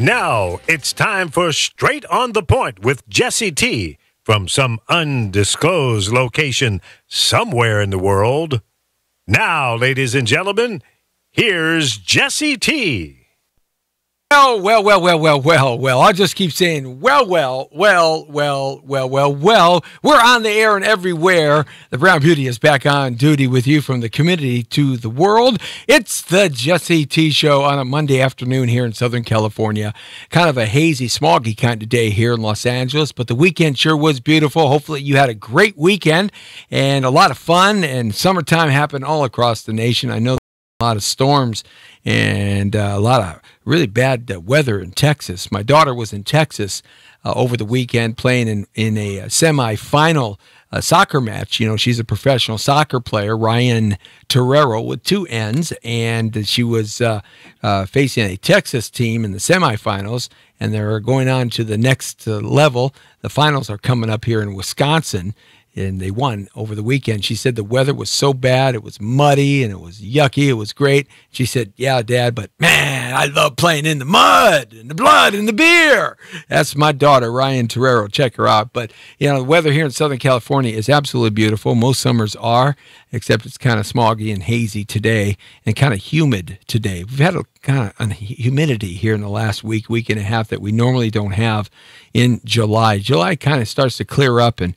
Now it's time for Straight on the Point with Jesse T. from some undisclosed location somewhere in the world. Now, ladies and gentlemen, here's Jesse T. Well. I just keep saying, well. We're on the air and everywhere. The Brown Beauty is back on duty with you from the community to the world. It's the Jesse T Show on a Monday afternoon here in Southern California. Kind of a hazy, smoggy kind of day here in Los Angeles, but the weekend sure was beautiful. Hopefully you had a great weekend and a lot of fun, and summertime happened all across the nation. I know a lot of storms and a lot of really bad weather in Texas. My daughter was in Texas over the weekend playing in a semifinal soccer match. You know, she's a professional soccer player, Ryan Terrero with two N's, and she was facing a Texas team in the semifinals, and they're going on to the next level. The finals are coming up here in Wisconsin, and they won over the weekend. She said the weather was so bad, it was muddy, and it was yucky, it was great. She said, yeah, Dad, but man, I love playing in the mud, and the blood, and the beer. That's my daughter, Ryan Terrero. Check her out. But, you know, the weather here in Southern California is absolutely beautiful. Most summers are, except it's kind of smoggy and hazy today, and kind of humid today. We've had a kind of humidity here in the last week and a half that we normally don't have in July. July kind of starts to clear up and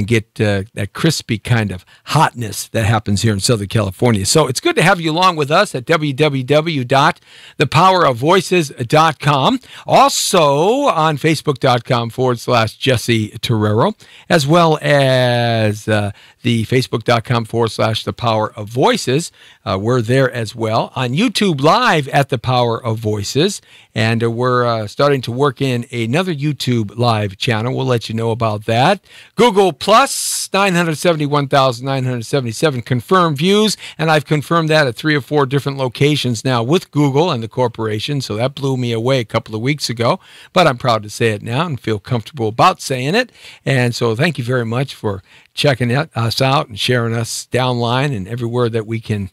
get that crispy kind of hotness that happens here in Southern California. So it's good to have you along with us at www.thepowerofvoices.com. Also on Facebook.com/Jesse Terrero, as well as the Facebook.com/The Power of Voices. We're there as well. On YouTube Live at The Power of Voices. And we're starting to work in another YouTube Live channel. We'll let you know about that. Google Plus, 971,977 confirmed views. And I've confirmed that at 3 or 4 different locations now with Google and the corporation. So that blew me away a couple of weeks ago. But I'm proud to say it now and feel comfortable about saying it. And so thank you very much for checking us out and sharing us downline and everywhere that we can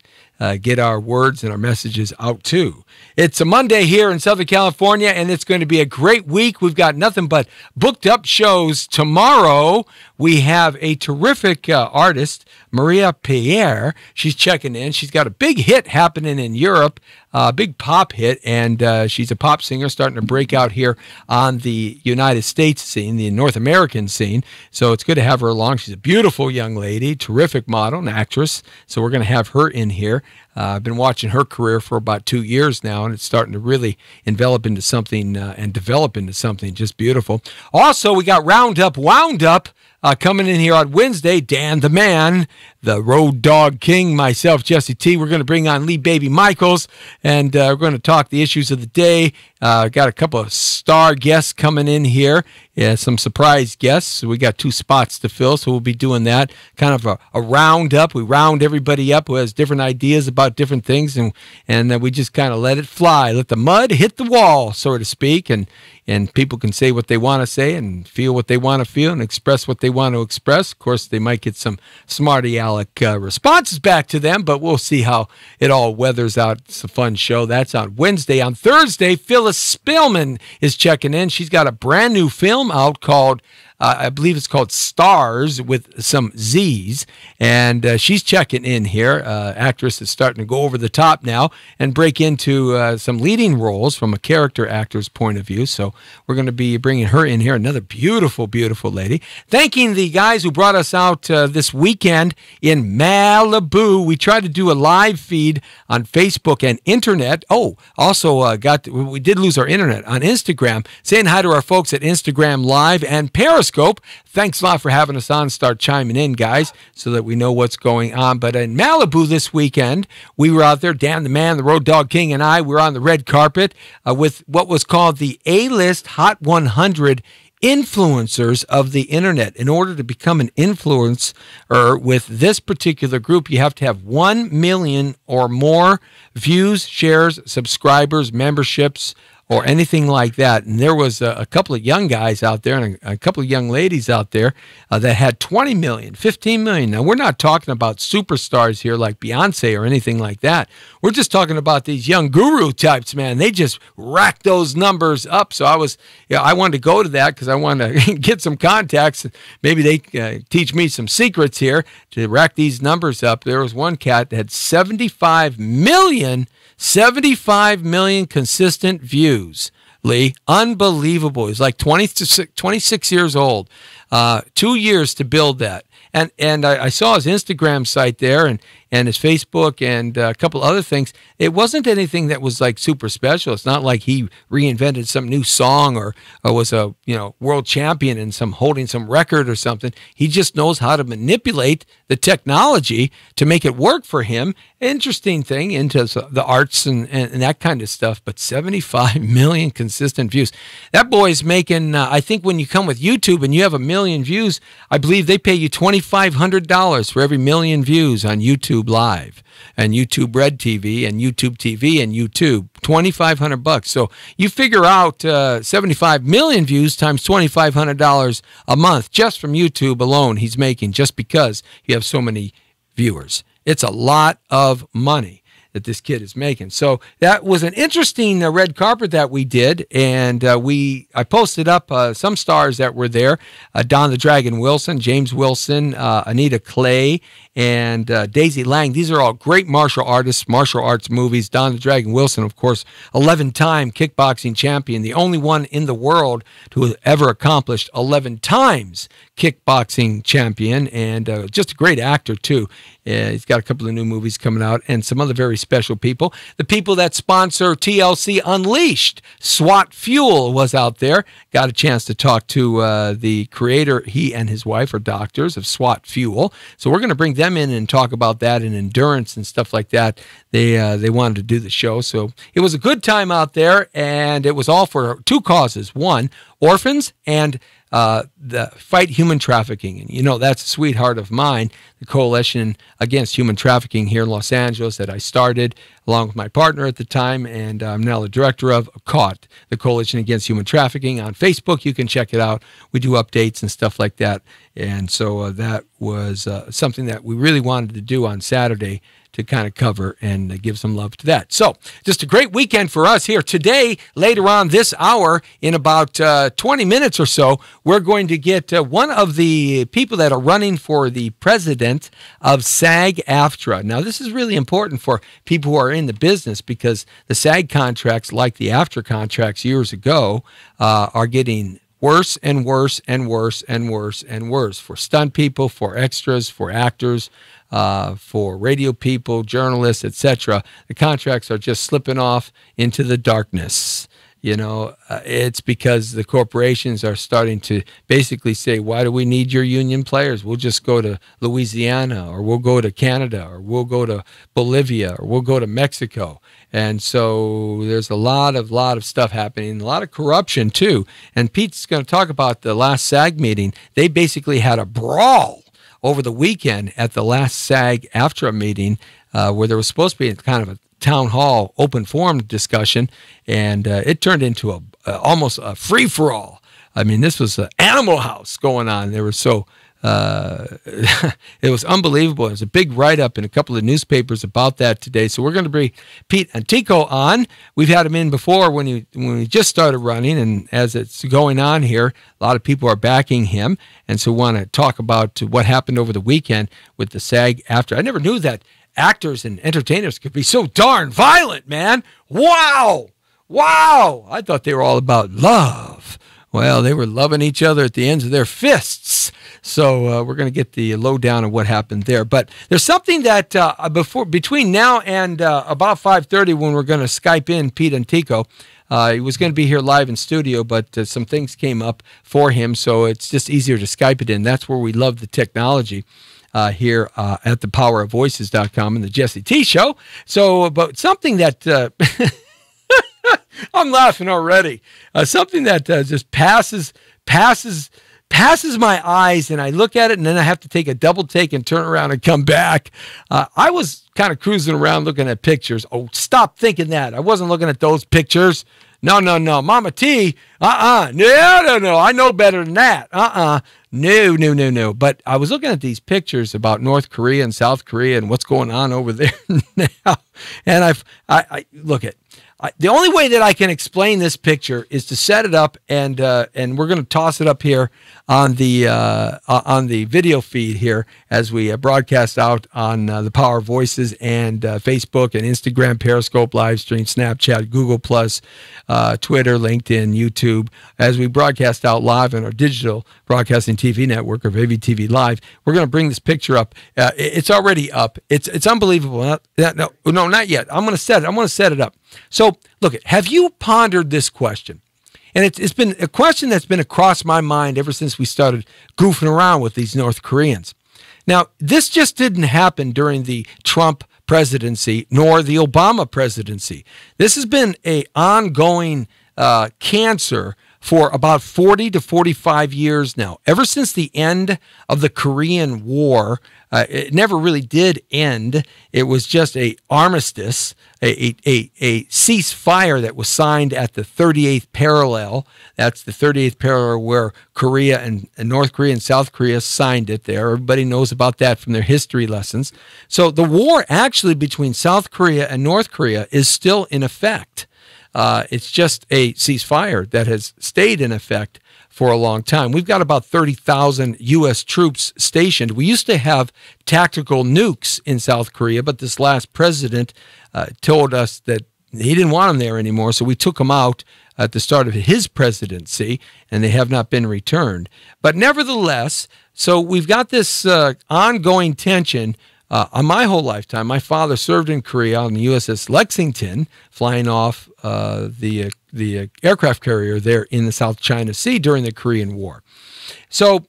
get our words and our messages out to. It's a Monday here in Southern California, and it's going to be a great week. We've got nothing but booked up shows. Tomorrow, we have a terrific artist, Maria Pierre. She's checking in. She's got a big hit happening in Europe, a big pop hit, and she's a pop singer starting to break out here on the United States scene, the North American scene. So it's good to have her along. She's a beautiful young lady, terrific model and actress. So we're going to have her in here. I've been watching her career for about 2 years now, and it's starting to really envelop into something and develop into something just beautiful. Also, we got Roundup Wound Up coming in here on Wednesday. Dan the Man, the Road Dog King, myself, Jesse T. We're going to bring on Lee Baby Michaels, and we're going to talk the issues of the day. Got a couple of star guests coming in here. Yeah, some surprise guests. So we got 2 spots to fill, so we'll be doing that. Kind of a roundup. We round everybody up who has different ideas about different things, and we just kind of let it fly. Let the mud hit the wall, so to speak, and people can say what they want to say and feel what they want to feel and express what they want to express. Of course, they might get some smarty-aleck responses back to them, but we'll see how it all weathers out. It's a fun show. That's on Wednesday. On Thursday, Phyllis Spillman is checking in. She's got a brand new film out called I believe it's called Stars with some Z's, and she's checking in here. Actress is starting to go over the top now and break into some leading roles from a character actor's point of view. So we're going to be bringing her in here, another beautiful, beautiful lady. Thanking the guys who brought us out this weekend in Malibu. We tried to do a live feed on Facebook and internet. Oh, also we did lose our internet on Instagram. Saying hi to our folks at Instagram Live and Periscope. Thanks a lot for having us on. Start chiming in, guys, so that we know what's going on. But in Malibu this weekend, we were out there, Dan the Man, the Road Dog King, and I. We were on the red carpet with what was called the A-List Hot 100 influencers of the internet. In order to become an influencer with this particular group, you have to have 1 million or more views, shares, subscribers, memberships, or anything like that. And there was a couple of young guys out there and a couple of young ladies out there that had 20 million, 15 million. Now, we're not talking about superstars here like Beyonce or anything like that. We're just talking about these young guru types, man. They just rack those numbers up. So I wanted to go to that because I wanted to get some contacts. Maybe they teach me some secrets here to rack these numbers up. There was one cat that had 75 million consistent views. Lee, unbelievable. He's like 26 years old. 2 years to build that. And I saw his Instagram site there and his Facebook and a couple other things. It wasn't anything that was like super special. It's not like he reinvented some new song or was a world champion in holding some record or something. He just knows how to manipulate the technology to make it work for him. Interesting thing into the arts and that kind of stuff. But 75 million consistent views. That boy's making, I think when you come with YouTube and you have 1 million views, I believe they pay you $2,500 for every 1 million views on YouTube Live and YouTube Red TV and YouTube TV and YouTube. $2,500. So you figure out 75 million views times $2,500 a month just from YouTube alone he's making just because you have so many viewers. It's a lot of money that this kid is making. So that was an interesting red carpet that we did, and I posted up some stars that were there. Don the Dragon Wilson, James Wilson, Anita Clay, and Daisy Lang. These are all great martial artists, martial arts movies. Don the Dragon Wilson, of course, 11-time kickboxing champion, the only one in the world to have ever accomplished 11 times kickboxing champion, and just a great actor, too. He's got a couple of new movies coming out and some other very special people. The people that sponsor TLC Unleashed, SWAT Fuel, was out there. Got a chance to talk to the creator. He and his wife are doctors of SWAT Fuel. So we're going to bring them in and talk about that and endurance and stuff like that. They wanted to do the show. So it was a good time out there, and it was all for two causes. One, orphans, and the fight human trafficking. And that's a sweetheart of mine, the Coalition Against Human Trafficking here in Los Angeles that I started along with my partner at the time, and I'm now the director of CAUT, the Coalition Against Human Trafficking. On Facebook, you can check it out. We do updates and stuff like that. And so that was something that we really wanted to do on Saturday to kind of cover and give some love to that. So just a great weekend for us here. Today, later on this hour, in about 20 minutes or so, we're going to get one of the people that are running for the president of SAG-AFTRA. Now, this is really important for people who are in the business because the SAG contracts, like the AFTRA contracts years ago, are getting worse and worse and worse and worse and worse for stunt people, for extras, for actors, for radio people, journalists, etc. The contracts are just slipping off into the darkness. It's because the corporations are starting to basically say, why do we need your union players? We'll just go to Louisiana, or we'll go to Canada, or we'll go to Bolivia, or we'll go to Mexico. And so there's a lot of stuff happening, a lot of corruption too. And Pete's going to talk about the last SAG meeting. They basically had a brawl over the weekend at the last SAG-AFTRA meeting where there was supposed to be kind of a town hall open forum discussion, and it turned into almost a free-for-all. I mean, this was an Animal House going on. They were so it was unbelievable. There's a big write-up in a couple of newspapers about that today. So we're going to bring Pete Antico on. We've had him in before when we just started running, and as it's going on here, a lot of people are backing him, and so want to talk about what happened over the weekend with the SAG-AFTRA. I never knew that actors and entertainers could be so darn violent, man. Wow! I thought they were all about love. Well, they were loving each other at the ends of their fists. So we're going to get the lowdown of what happened there. But there's something that between now and about 5:30 when we're going to Skype in Pete Antico. He was going to be here live in studio, but some things came up for him, so it's just easier to Skype it in. That's where we love the technology. Here at thepowerofvoices.com and the Jesse T Show. So, but something that I'm laughing already. Something that just passes my eyes, and I look at it, and then I have to take a double take and turn around and come back. I was kind of cruising around looking at pictures. Oh, stop thinking that. I wasn't looking at those pictures. No, no, no. Mama T, no. I know better than that. No. But I was looking at these pictures about North Korea and South Korea and what's going on over there now. And I look at the only way that I can explain this picture is to set it up, and we're going to toss it up here on the video feed here as we broadcast out on the Power of Voices and Facebook and Instagram, Periscope, live stream, Snapchat, Google Plus, Twitter, LinkedIn, YouTube. As we broadcast out live on our digital broadcasting TV network of AVTV Live, we're going to bring this picture up. It's already up. It's unbelievable. No, not yet. I'm going to set it. I want to set it up. So, look, have you pondered this question? And it's been a question that's been across my mind ever since we started goofing around with these North Koreans. Now, this just didn't happen during the Trump presidency nor the Obama presidency. This has been an ongoing cancer for about 40 to 45 years now. Ever since the end of the Korean War, it never really did end. It was just an armistice, a ceasefire that was signed at the 38th parallel. That's the 38th parallel where Korea and North Korea and South Korea signed it there. Everybody knows about that from their history lessons. So the war actually between South Korea and North Korea is still in effect. It's just a ceasefire that has stayed in effect for a long time. We've got about 30,000 U.S. troops stationed. We used to have tactical nukes in South Korea, but this last president told us that he didn't want them there anymore, so we took them out at the start of his presidency, and they have not been returned. But nevertheless, so we've got this ongoing tension. On my whole lifetime, my father served in Korea on the USS Lexington, flying off the aircraft carrier there in the South China Sea during the Korean War. So,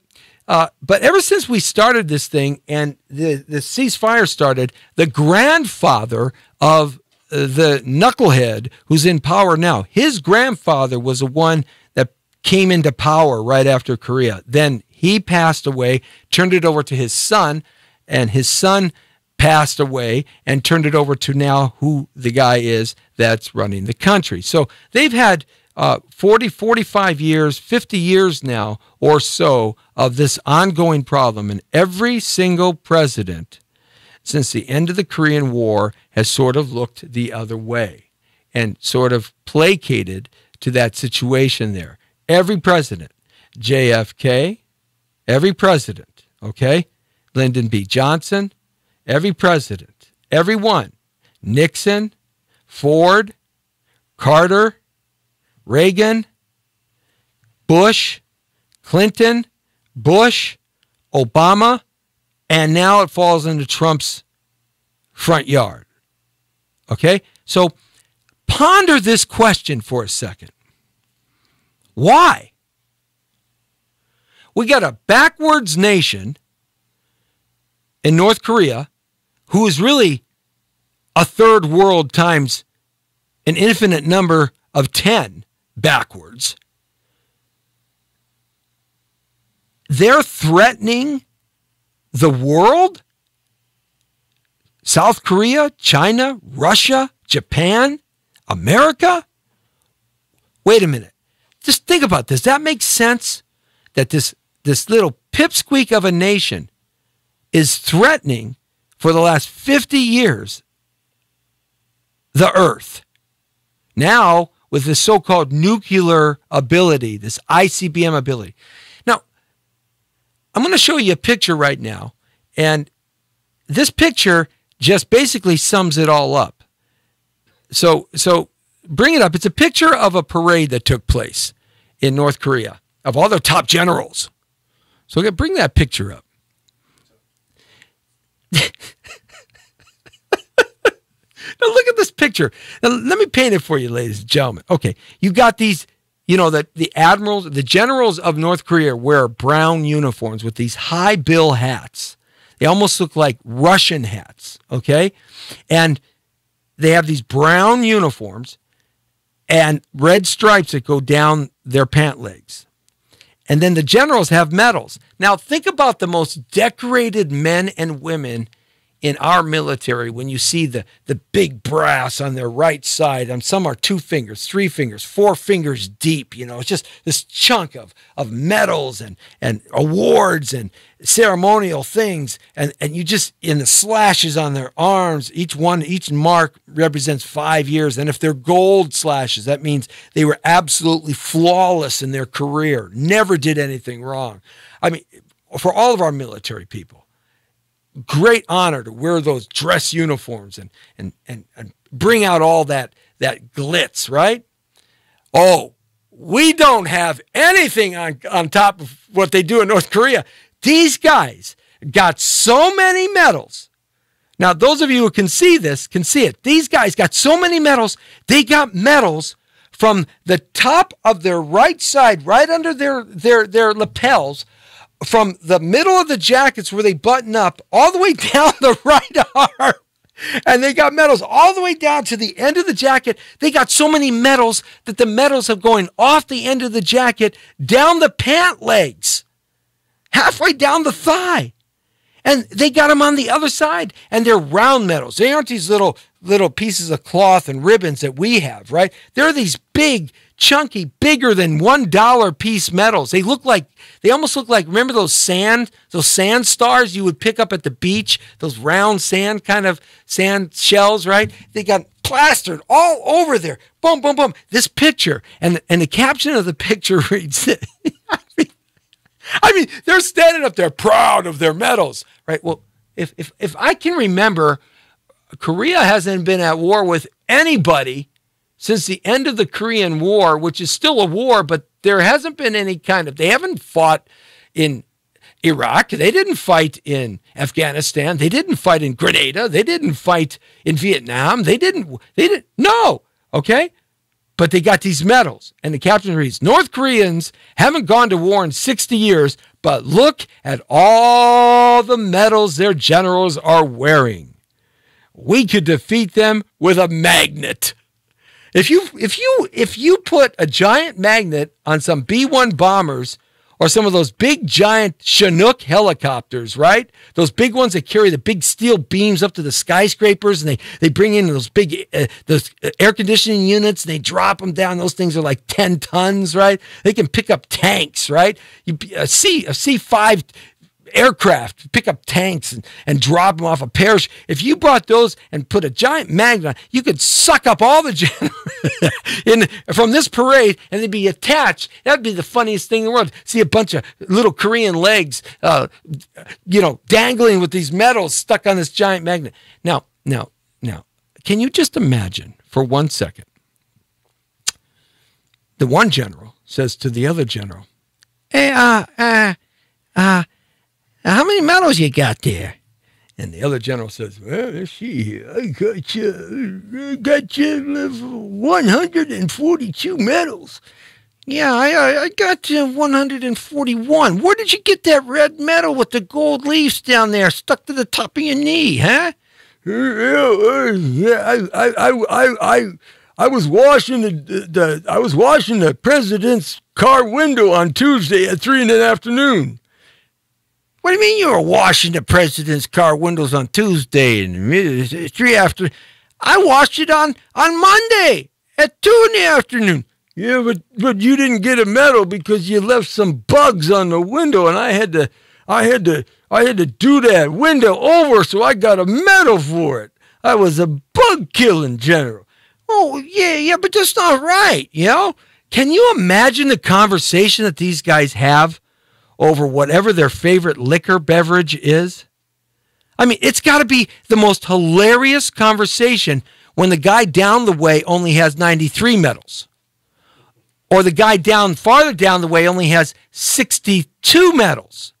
but ever since we started this thing and the ceasefire started, the grandfather of the knucklehead who's in power now, his grandfather was the one that came into power right after Korea. Then he passed away, turned it over to his son, and his son passed away and turned it over to now who the guy is that's running the country. So they've had 40, 45 years, 50 years now or so of this ongoing problem. And every single president since the end of the Korean War has sort of looked the other way and sort of placated to that situation there. Every president, JFK, every president, okay? Lyndon B. Johnson, every president, every one, Nixon, Ford, Carter, Reagan, Bush, Clinton, Bush, Obama, and now it falls into Trump's front yard. Okay? So ponder this question for a second. Why? We got a backwards nation in North Korea, who is really a third world times an infinite number of 10 backwards. They're threatening the world? South Korea, China, Russia, Japan, America? Wait a minute. Just think about this. That makes sense that this little pipsqueak of a nation is threatening for the last 50 years the earth. Now, with this so-called nuclear ability, this ICBM ability. Now, I'm going to show you a picture right now, and this picture just basically sums it all up. So bring it up. It's a picture of a parade that took place in North Korea of all their top generals. So bring that picture up. Now look at this picture. Now, let me paint it for you, ladies and gentlemen. Okay, you got these, the admirals, the generals of North Korea wear brown uniforms with these high bill hats. They almost look like Russian hats, okay? And they have these brown uniforms and red stripes that go down their pant legs. And then the generals have medals. Now think about the most decorated men and women in our military, when you see the big brass on their right side, and some are 2 fingers, 3 fingers, 4 fingers deep, it's just this chunk of medals and awards and ceremonial things, and you just, in the slashes on their arms, each mark represents 5 years, and if they're gold slashes, that means they were absolutely flawless in their career, never did anything wrong. I mean, for all of our military people, great honor to wear those dress uniforms and bring out all that glitz, right? Oh, we don't have anything on top of what they do in North Korea. These guys got so many medals. Now, those of you who can see this can see it. These guys got so many medals. They got medals from the top of their right side, right under their lapels, from the middle of the jackets where they button up all the way down the right arm. And they got medals all the way down to the end of the jacket. They got so many medals that the medals are going off the end of the jacket, down the pant legs, halfway down the thigh. And they got them on the other side. And they're round medals. They aren't these little pieces of cloth and ribbons that we have, right? They're these big, chunky, bigger than $1 piece medals. They almost look like, remember those sand stars you would pick up at the beach? Those round sand shells, right? They got plastered all over there. Boom, boom, boom. This picture, and the caption of the picture reads, I mean, they're standing up there proud of their medals, right? Well, if I can remember, Korea hasn't been at war with anybody since the end of the Korean War, which is still a war, but there hasn't been they haven't fought in Iraq. They didn't fight in Afghanistan. They didn't fight in Grenada. They didn't fight in Vietnam. No, okay? But they got these medals. And the caption reads, North Koreans haven't gone to war in 60 years, but look at all the medals their generals are wearing. We could defeat them with a magnet. If you put a giant magnet on some B-1 bombers or some of those big giant Chinook helicopters, right? Those big ones that carry the big steel beams up to the skyscrapers, and they bring in those big air conditioning units, and they drop them down. Those things are like 10 tons, right? They can pick up tanks, right? A C-5 aircraft, pick up tanks and drop them off a parachute. If you brought those and put a giant magnet on, you could suck up all the from this parade, and they'd be attached. That'd be the funniest thing in the world. See a bunch of little Korean legs, dangling with these medals stuck on this giant magnet. Now, can you just imagine for 1 second? The one general says to the other general, "Hey, how many medals you got there?" And the other general says, "Well, let's see here. I got you 142 medals. Yeah, I got 141. Where did you get that red medal with the gold leaves down there stuck to the top of your knee, huh?" I was washing the president's car window on Tuesday at 3 p.m. What do you mean you were washing the president's car windows on Tuesday and 3 after? I washed it on Monday at 2 p.m. Yeah, but you didn't get a medal because you left some bugs on the window, and I had to do that window over, so I got a medal for it. I was a bug killing general. Oh yeah, but that's not right, Can you imagine the conversation that these guys have over whatever their favorite liquor beverage is? I mean, it's got to be the most hilarious conversation when the guy down the way only has 93 medals. Or the guy farther down the way only has 62 medals.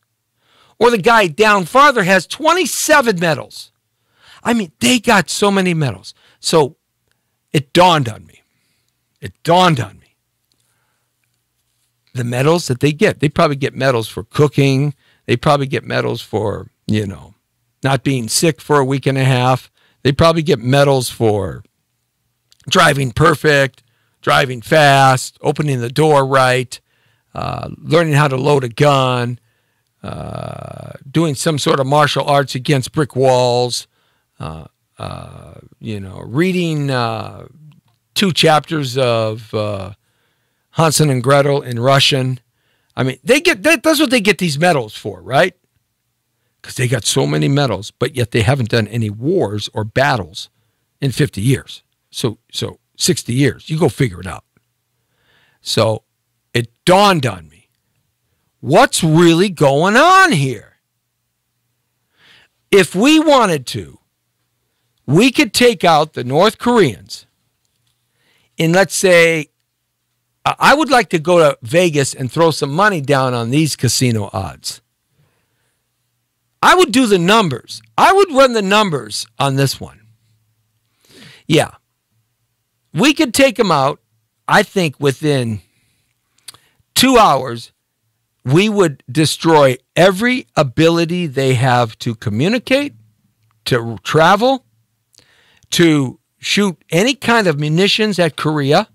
Or the guy down farther has 27 medals. I mean, they got so many medals. So it dawned on me. The medals that they probably get medals for cooking. They probably get medals for, not being sick for a week and a half. They probably get medals for driving perfect, driving fast, opening the door right, learning how to load a gun, doing some sort of martial arts against brick walls, reading 2 chapters of Hansel and Gretel in Russian. I mean, that's what they get these medals for, right? Because they got so many medals, but yet they haven't done any wars or battles in 50 years. So 60 years. You go figure it out. So it dawned on me, what's really going on here? If we wanted to, we could take out the North Koreans in, let's say, I would like to go to Vegas and throw some money down on these casino odds. I would do the numbers. I would run the numbers on this one. Yeah. We could take them out. I think within 2 hours, we would destroy every ability they have to communicate, to travel, to shoot any kind of munitions at Korea,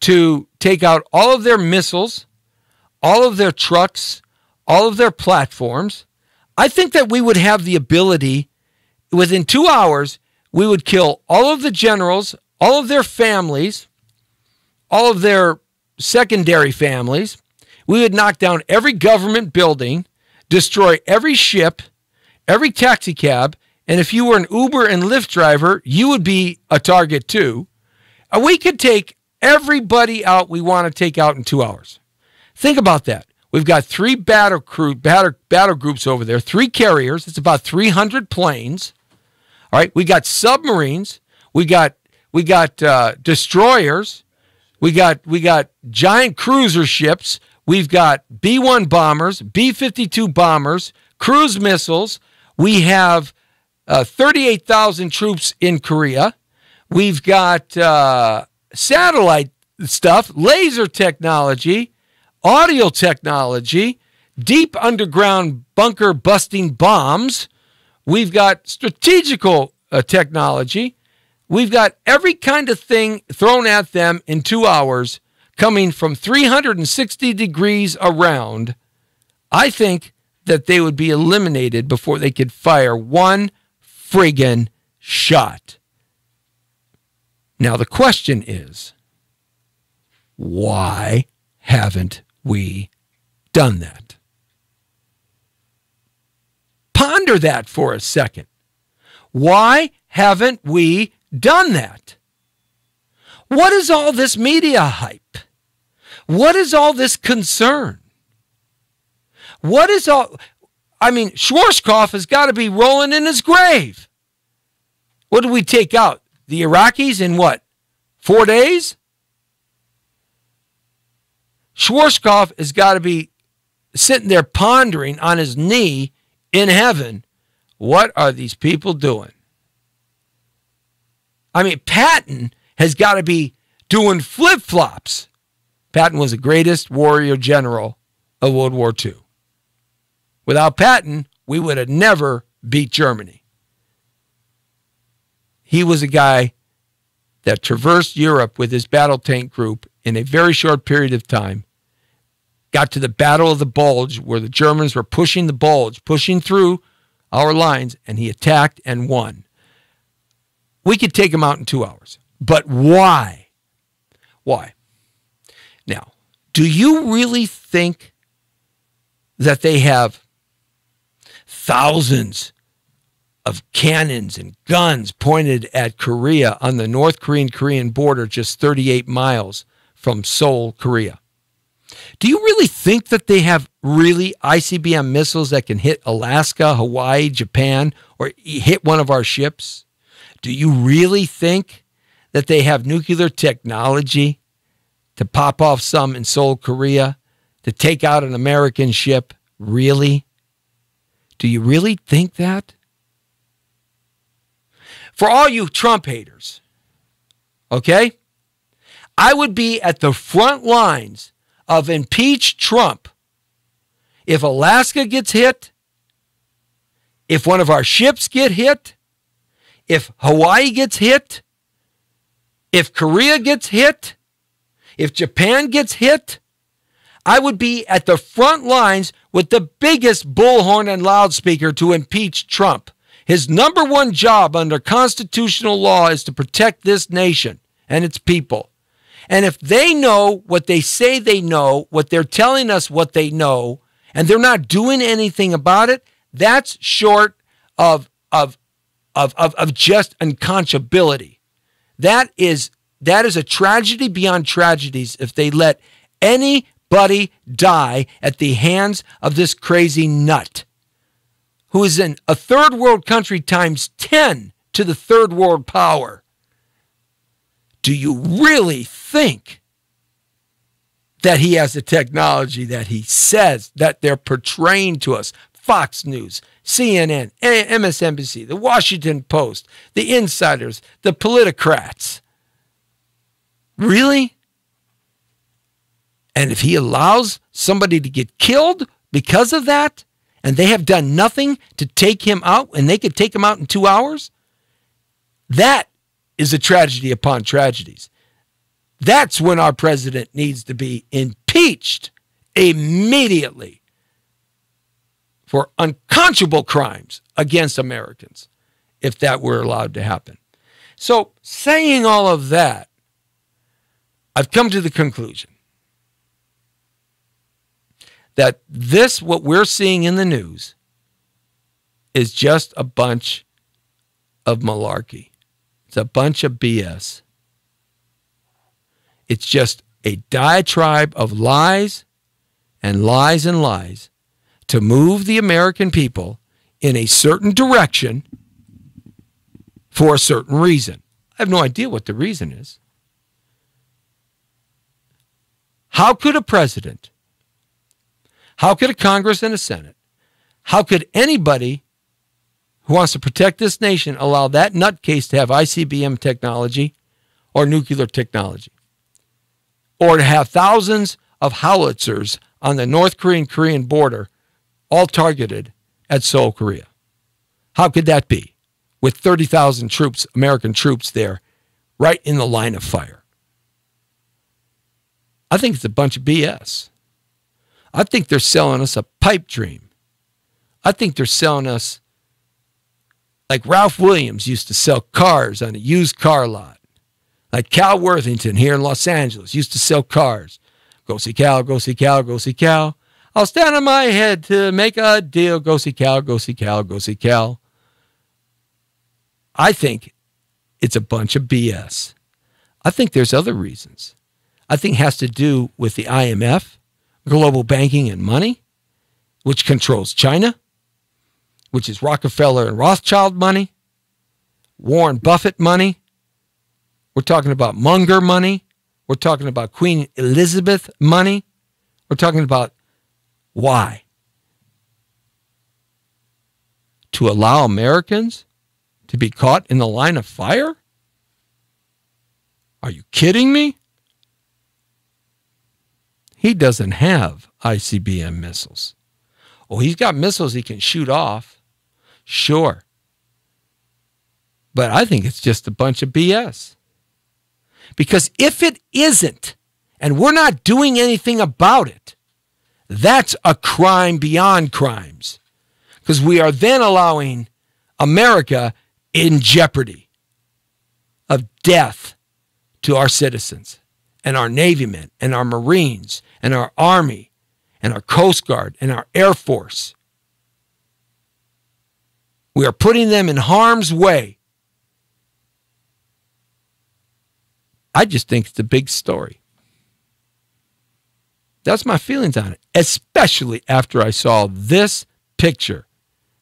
to take out all of their missiles, all of their trucks, all of their platforms. I think that we would have the ability, within 2 hours, we would kill all of the generals, all of their families, all of their secondary families. We would knock down every government building, destroy every ship, every taxi cab, and if you were an Uber and Lyft driver, you would be a target too. We could take everybody out we want to take out in 2 hours. Think about that. We've got 3 battle groups over there, 3 carriers. It's about 300 planes. All right, we got submarines. We got destroyers. We got giant cruiser ships. We've got B-1 bombers, B-52 bombers, cruise missiles. We have 38,000 troops in Korea. We've got satellite stuff, laser technology, audio technology, deep underground bunker busting bombs. We've got strategical technology. We've got every kind of thing thrown at them in 2 hours, coming from 360 degrees around. I think that they would be eliminated before they could fire one friggin' shot. Now, the question is, why haven't we done that? Ponder that for a second. Why haven't we done that? What is all this media hype? What is all this concern? What is all... I mean, Schwarzkopf has got to be rolling in his grave. What did we take out? The Iraqis in what? 4 days? Schwarzkopf has got to be sitting there pondering on his knee in heaven. What are these people doing? I mean, Patton has got to be doing flip-flops. Patton was the greatest warrior general of World War II. Without Patton, we would have never beat Germany. He was a guy that traversed Europe with his battle tank group in a very short period of time, got to the Battle of the Bulge where the Germans were pushing the Bulge, pushing through our lines, and he attacked and won. We could take him out in 2 hours. But why? Why? Now, do you really think that they have thousands of cannons and guns pointed at Korea on the North Korean border, just 38 miles from Seoul, Korea? Do you really think that they have really ICBM missiles that can hit Alaska, Hawaii, Japan, or hit one of our ships? Do you really think that they have nuclear technology to pop off some in Seoul, Korea, to take out an American ship? Really? Do you really think that? For all you Trump haters, okay, I would be at the front lines of impeach Trump if Alaska gets hit, if one of our ships get hit, if Hawaii gets hit, if Korea gets hit, if Japan gets hit. I would be at the front lines with the biggest bullhorn and loudspeaker to impeach Trump. His number one job under constitutional law is to protect this nation and its people. And if they know what they say they know, what they're telling us what they know, and they're not doing anything about it, that's short of just unconscionability. That is a tragedy beyond tragedies if they let anybody die at the hands of this crazy nut who is in a third world country times 10 to the third world power. Do you really think that he has the technology that he says that they're portraying to us? Fox News, CNN, MSNBC, the Washington Post, the insiders, the politicrats. Really? And if he allows somebody to get killed because of that, and they have done nothing to take him out, and they could take him out in 2 hours, that is a tragedy upon tragedies. That's when our president needs to be impeached immediately for unconscionable crimes against Americans, if that were allowed to happen. So, saying all of that, I've come to the conclusion that what we're seeing in the news is just a bunch of malarkey. It's a bunch of BS. It's just a diatribe of lies and lies and lies to move the American people in a certain direction for a certain reason. I have no idea what the reason is. How could a president, how could a Congress and a Senate, how could anybody who wants to protect this nation allow that nutcase to have ICBM technology or nuclear technology? Or to have thousands of howitzers on the North Korean border all targeted at Seoul, Korea? How could that be with 30,000 troops, American troops there, right in the line of fire? I think it's a bunch of BS. I think they're selling us a pipe dream. I think they're selling us like Ralph Williams used to sell cars on a used car lot. Like Cal Worthington here in Los Angeles used to sell cars. Go see Cal, go see Cal, go see Cal. I'll stand on my head to make a deal. Go see Cal, go see Cal, go see Cal. I think it's a bunch of BS. I think there's other reasons. I think it has to do with the IMF, global banking and money, which controls China, which is Rockefeller and Rothschild money, Warren Buffett money. We're talking about Munger money. We're talking about Queen Elizabeth money. We're talking about why? To allow Americans to be caught in the line of fire? Are you kidding me? He doesn't have ICBM missiles. Oh, he's got missiles he can shoot off. Sure. But I think it's just a bunch of BS. Because if it isn't, and we're not doing anything about it, that's a crime beyond crimes. Because we are then allowing America in jeopardy of death to our citizens and our Navy men and our Marines and our Army and our Coast Guard and our Air Force. We are putting them in harm's way. I just think it's a big story. That's my feelings on it, especially after I saw this picture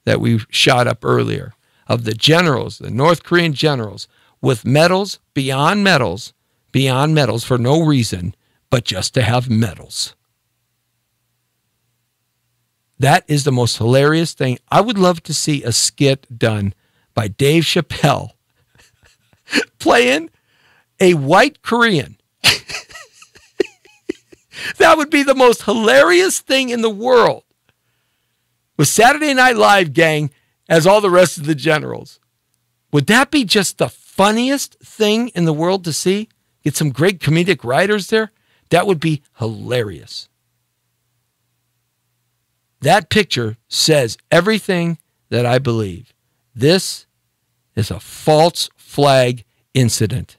that we shot up earlier of the generals, the North Korean generals, with medals beyond medals for no reason, but just to have medals. That is the most hilarious thing. I would love to see a skit done by Dave Chappelle playing a white Korean. That would be the most hilarious thing in the world. With Saturday Night Live gang as all the rest of the generals. Would that be just the funniest thing in the world to see? Get some great comedic writers there? That would be hilarious. That picture says everything that I believe. This is a false flag incident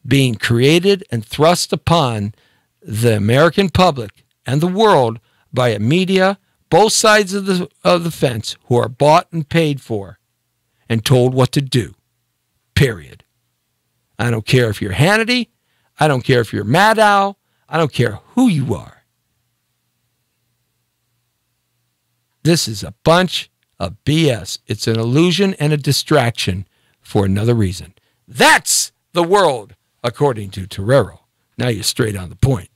being created and thrust upon the American public and the world by a media, both sides of the fence, who are bought and paid for and told what to do. Period. I don't care if you're Hannity. I don't care if you're Maddow. I don't care who you are. This is a bunch of BS. It's an illusion and a distraction for another reason. That's the world, according to Torero. Now you're straight on the point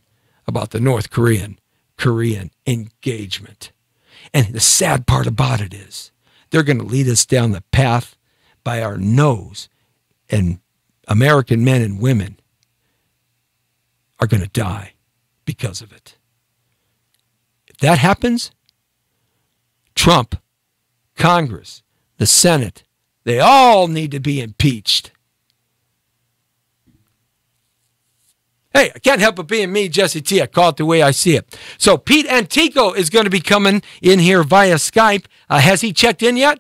about the North Korean engagement. And the sad part about it is they're going to lead us down the path by our nose, and American men and women are going to die because of it. If that happens, Trump, Congress, the Senate, they all need to be impeached. Hey, I can't help but being me, Jesse T. I call it the way I see it. So Pete Antico is going to be coming in here via Skype. Has he checked in yet?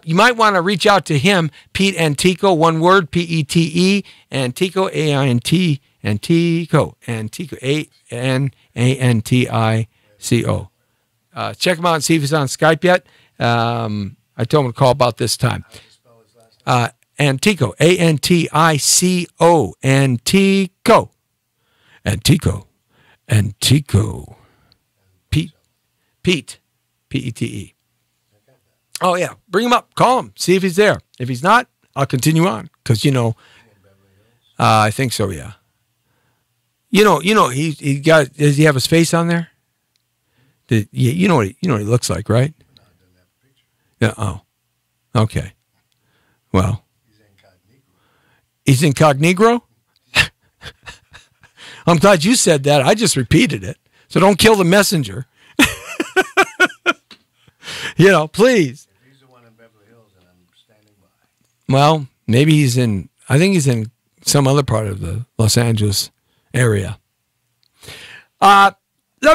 You might want to reach out to him, Pete Antico, one word, P-E-T-E, Antico, A-I-N-T, Antico, A-N-A-N-T-I-C-O. Check him out and see if he's on Skype yet. I told him to call about this time. Antico, A-N-T-I-C-O, Antico. Antico. Pete, P-E-T-E. Oh, yeah. Bring him up. Call him. See if he's there. If he's not, I'll continue on. Because, I think so, yeah. He got, does he have his face on there? You know what he looks like, right? Yeah. Oh, okay. Well, he's incognito. I'm glad you said that. I just repeated it. So don't kill the messenger. Please. If he's the one in Beverly Hills, and I'm standing by. Well, maybe I think he's in some other part of the Los Angeles area. Let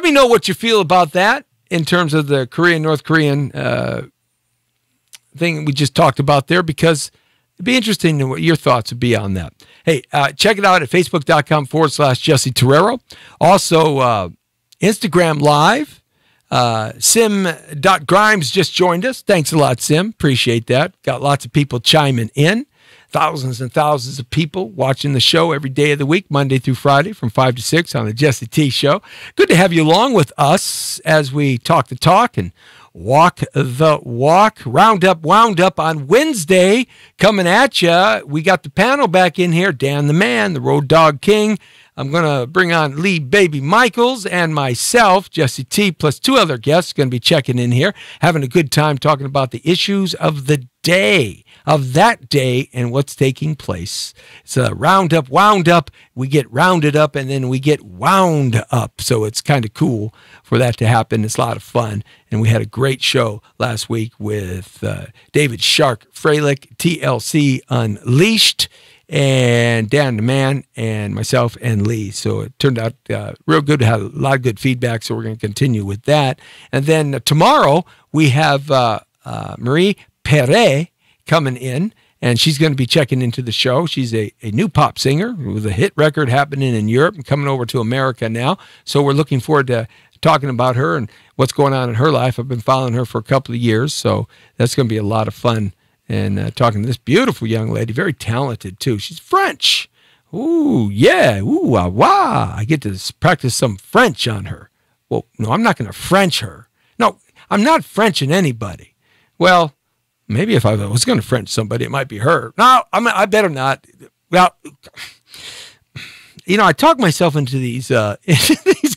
me know what you feel about that in terms of the North Korean thing we just talked about there, because it'd be interesting to what your thoughts would be on that. Hey, check it out at facebook.com/Jesse Torero. Also, Instagram Live. Sim.Grimes just joined us. Thanks a lot, Sim. Appreciate that. Got lots of people chiming in. Thousands and thousands of people watching the show every day of the week, Monday through Friday from 5 to 6 on the Jesse T Show. Good to have you along with us as we talk the talk and walk the walk. Roundup, wound up on Wednesday coming at you. We got the panel back in here. Dan the Man, the Road Dog King. I'm going to bring on Lee Baby Michaels and myself, Jesse T, plus two other guests going to be checking in here, having a good time talking about the issues of the day, of that day, and what's taking place. It's a roundup, wound up. We get rounded up, and then we get wound up. So it's kind of cool for that to happen. It's a lot of fun. And we had a great show last week with David Shark Freilich, TLC Unleashed, and Dan the Man, and myself and Lee. So it turned out real good. Had a lot of good feedback, so we're going to continue with that. And then tomorrow we have Marie Perret coming in, and she's going to be checking into the show. She's a new pop singer with a hit record happening in Europe and coming over to America now. So we're looking forward to talking about her and what's going on in her life. I've been following her for a couple of years, so that's going to be a lot of fun. And talking to this beautiful young lady, very talented too. She's French. Ooh, yeah. Ooh, wah, wah. I get to practice some French on her. Well, no, I'm not going to French her. No, I'm not Frenching anybody. Well, maybe if I was going to French somebody, it might be her. No, I better not. Well, I talk myself into these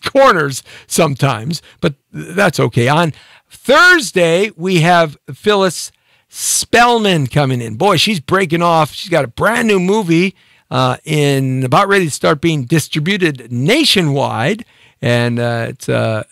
corners sometimes, but that's okay. On Thursday, we have Phyllis Spellman coming in. Boy, she's breaking off. She's got a brand new movie about ready to start being distributed nationwide, and it's a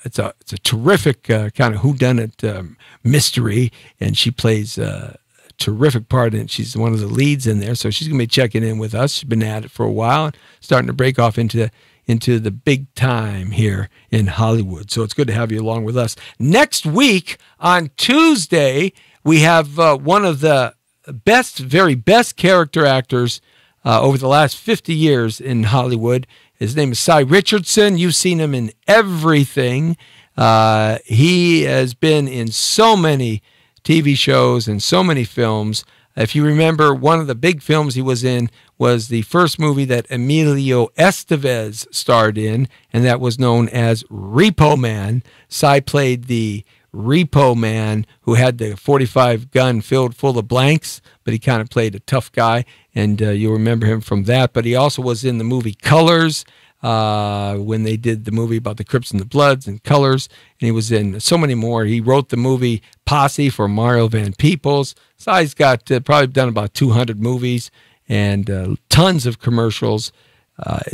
terrific kind of whodunit mystery, and she plays a terrific part in it. She's one of the leads in there, so she's gonna be checking in with us. She's been at it for a while, and starting to break off into the big time here in Hollywood. So it's good to have you along with us. Next week on Tuesday, we have one of the very best character actors over the last 50 years in Hollywood. His name is Cy Richardson. You've seen him in everything. He has been in so many TV shows and so many films. If you remember, one of the big films he was in was the first movie that Emilio Estevez starred in, and that was known as Repo Man. Cy played the Repo Man who had the .45 gun filled full of blanks, but he kind of played a tough guy, and you'll remember him from that. But he also was in the movie Colors, when they did the movie about the Crips and the Bloods and Colors, and he was in so many more. He wrote the movie Posse for Mario Van Peebles. Cy's got probably done about 200 movies and tons of commercials.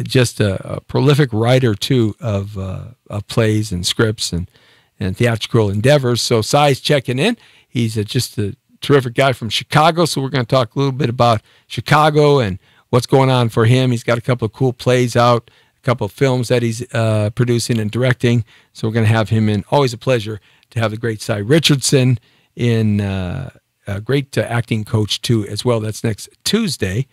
Just a prolific writer, too, of plays and scripts and theatrical endeavors. So Cy's checking in. He's just a terrific guy from Chicago, so we're going to talk a little bit about Chicago and what's going on for him. He's got a couple of cool plays out, a couple of films that he's producing and directing, so we're going to have him in. Always a pleasure to have the great Cy Richardson in, a great acting coach, too, as well. That's next Tuesday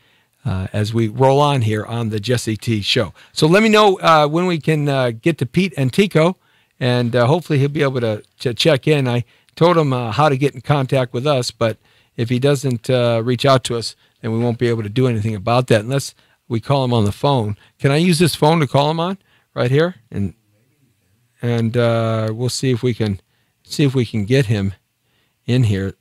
as we roll on here on the Jesse T Show. So let me know when we can get to Pete Antico, and hopefully he'll be able to check in. I told him how to get in contact with us, but if he doesn't reach out to us, then we won't be able to do anything about that unless we call him on the phone. Can I use this phone to call him on right here? And we'll see if we can get him in here.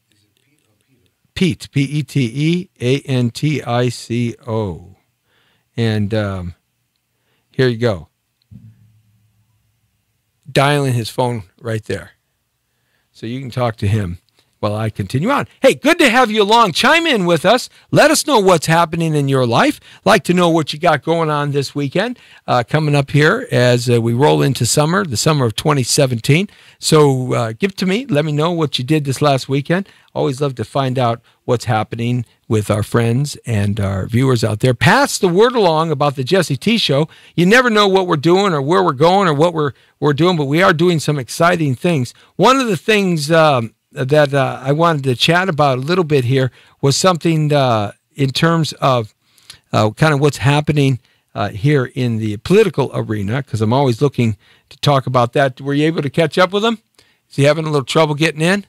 Pete, Peteantico. And here you go. Dialing his phone right there. So you can talk to him while I continue on. Hey, good to have you along. Chime in with us. Let us know what's happening in your life. Like to know what you got going on this weekend coming up here as we roll into summer, the summer of 2017. So give it to me. Let me know what you did this last weekend. Always love to find out what's happening with our friends and our viewers out there. Pass the word along about the Jesse T Show. You never know what we're doing or where we're going or what we're doing, but we are doing some exciting things. One of the things that I wanted to chat about a little bit here was something in terms of kind of what's happening here in the political arena, because I'm always looking to talk about that. Were you able to catch up with him? Is he having a little trouble getting in?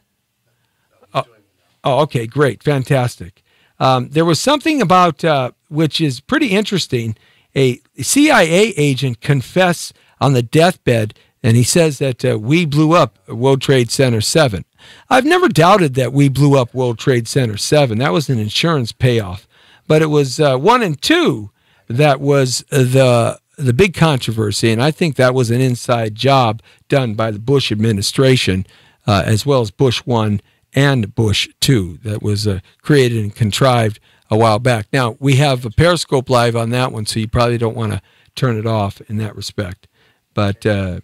Oh, okay, great, fantastic. There was something about, which is pretty interesting, a CIA agent confessed on the deathbed, and he says that we blew up World Trade Center 7. I've never doubted that we blew up World Trade Center 7. That was an insurance payoff. But it was 1 and 2 that was the big controversy, and I think that was an inside job done by the Bush administration, as well as Bush 1 and Bush 2 that was created and contrived a while back. Now, we have a Periscope Live on that one, so you probably don't want to turn it off in that respect. But, okay,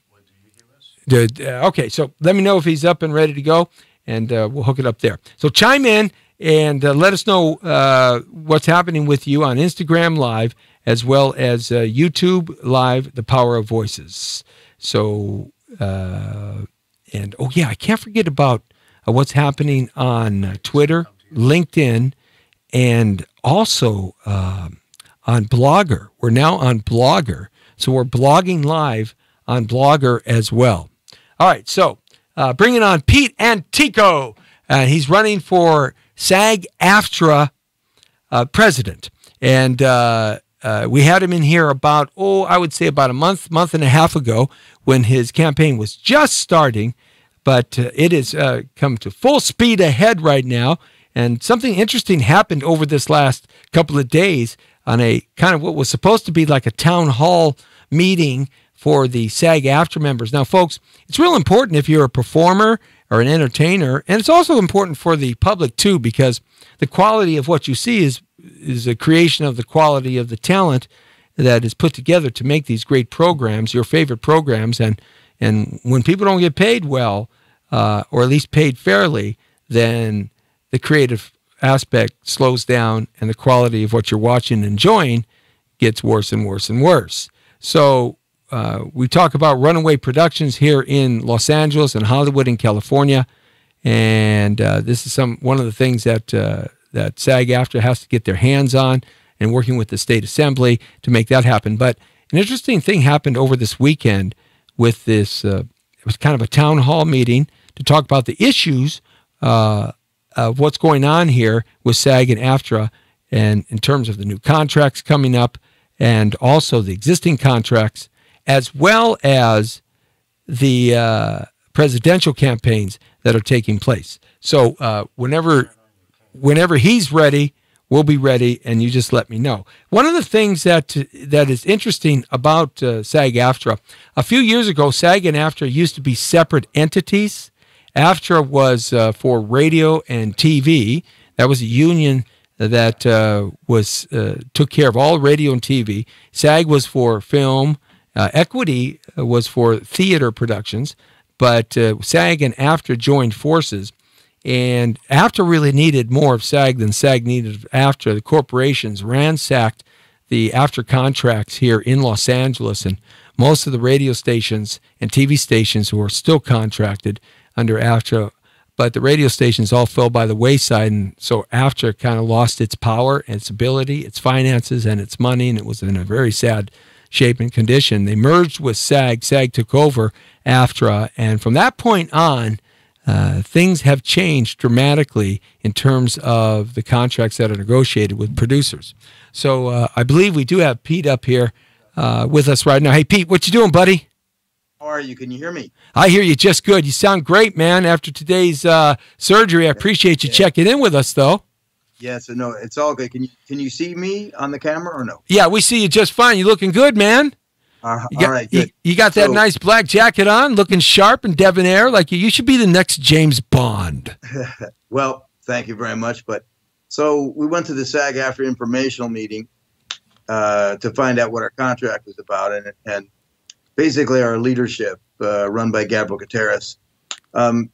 so let me know if he's up and ready to go, and we'll hook it up there. So chime in and let us know what's happening with you on Instagram Live, as well as YouTube Live, The Power of Voices. So, and, oh, yeah, I can't forget about what's happening on Twitter, LinkedIn, and also on Blogger. We're now on Blogger, so we're blogging live on Blogger as well. All right, so bringing on Pete Antico. He's running for SAG-AFTRA president. And we had him in here about, I would say about a month and a half ago when his campaign was just starting. But it has come to full speed ahead right now. And something interesting happened over this last couple of days on a kind of what was supposed to be like a town hall meeting for the SAG-AFTRA members. Now, folks, it's real important if you're a performer or an entertainer, and it's also important for the public, too, because the quality of what you see is a creation of the quality of the talent that is put together to make these great programs, your favorite programs. And when people don't get paid well, or at least paid fairly, then the creative aspect slows down and the quality of what you're watching and enjoying gets worse and worse and worse. So we talk about Runaway Productions here in Los Angeles and Hollywood and California. And this is one of the things that that SAG-AFTRA has to get their hands on, and working with the state assembly to make that happen. But an interesting thing happened over this weekend with this. It was kind of a town hall meeting to talk about the issues of what's going on here with SAG and AFTRA, and in terms of the new contracts coming up, and also the existing contracts, as well as the presidential campaigns that are taking place. So whenever he's ready, we'll be ready, and you just let me know. One of the things that is interesting about SAG-AFTRA, a few years ago, SAG and AFTRA used to be separate entities. AFTRA was for radio and TV. That was a union that took care of all radio and TV. SAG was for film. Equity was for theater productions. But SAG and AFTRA joined forces. And AFTRA really needed more of SAG than SAG needed of AFTRA. The corporations ransacked the AFTRA contracts here in Los Angeles, and most of the radio stations and TV stations were still contracted under AFTRA, but the radio stations all fell by the wayside, and so AFTRA kind of lost its power, its ability, its finances, and its money, and it was in a very sad shape and condition. They merged with SAG. SAG took over AFTRA, and from that point on, things have changed dramatically in terms of the contracts that are negotiated with producers. So I believe we do have Pete up here with us right now. Hey, Pete, what you doing, buddy? How are you? Can you hear me? I hear you just good. You sound great, man, after today's surgery. I appreciate you checking in with us, though. Yes, no, it's all good. Can you see me on the camera or no? Yeah, we see you just fine. You looking good, man. All right, good. You got that nice black jacket on, looking sharp and debonair, like you should be the next James Bond. Well, thank you very much. But so we went to the SAG-AFTRA informational meeting to find out what our contract was about, and basically our leadership, run by Gabriel Gutierrez,